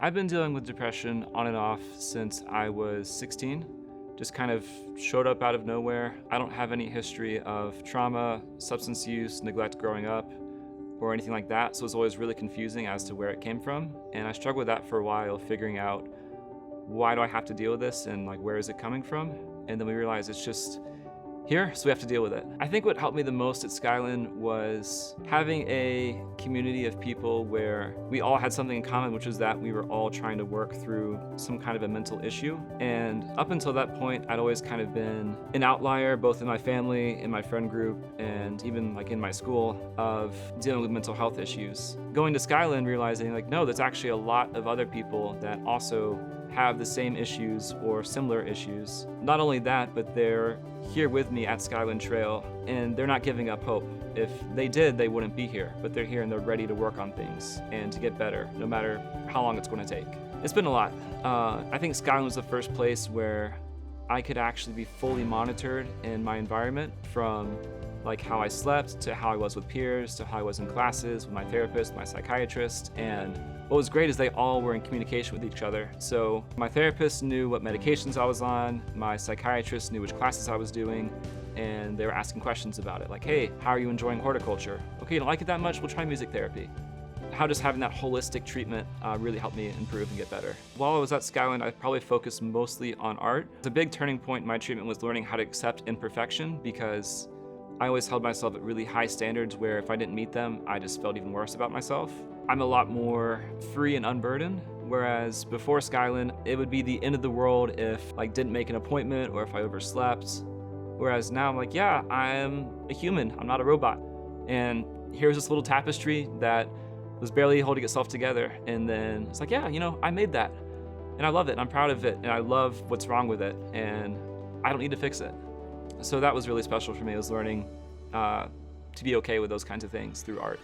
I've been dealing with depression on and off since I was 16. Just kind of showed up out of nowhere. I don't have any history of trauma, substance use, neglect growing up, or anything like that, so it's always really confusing as to where it came from. And I struggled with that for a while, figuring out why do I have to deal with this and where is it coming from? And then we realized it's just here, so we have to deal with it. I think what helped me the most at Skyland was having a community of people where we all had something in common, which was that we were all trying to work through some kind of a mental issue. And up until that point, I'd always kind of been an outlier, both in my family, in my friend group, and even in my school, of dealing with mental health issues. Going to Skyland, realizing no, there's actually a lot of other people that also have the same issues or similar issues. Not only that, but they're here with me at Skyland Trail, and they're not giving up hope. If they did, they wouldn't be here, but they're here and they're ready to work on things and to get better, no matter how long it's going to take. It's been a lot. I think Skyland was the first place where I could actually be fully monitored in my environment, from how I slept, to how I was with peers, to how I was in classes, with my therapist, my psychiatrist. And what was great is they all were in communication with each other. So my therapist knew what medications I was on, my psychiatrist knew which classes I was doing, and they were asking questions about it. Hey, how are you enjoying horticulture? Okay, you don't like it that much? We'll try music therapy. How just having that holistic treatment really helped me improve and get better. While I was at Skyland, I probably focused mostly on art. The big turning point in my treatment was learning how to accept imperfection, because I always held myself at really high standards where if I didn't meet them, I just felt even worse about myself. I'm a lot more free and unburdened, whereas before Skyland, it would be the end of the world if I didn't make an appointment or if I overslept. Whereas now I'm yeah, I'm a human, I'm not a robot. And here's this little tapestry that was barely holding itself together. And then it's yeah, I made that. And I love it, and I'm proud of it, and I love what's wrong with it, and I don't need to fix it. So that was really special for me, was learning to be okay with those kinds of things through art.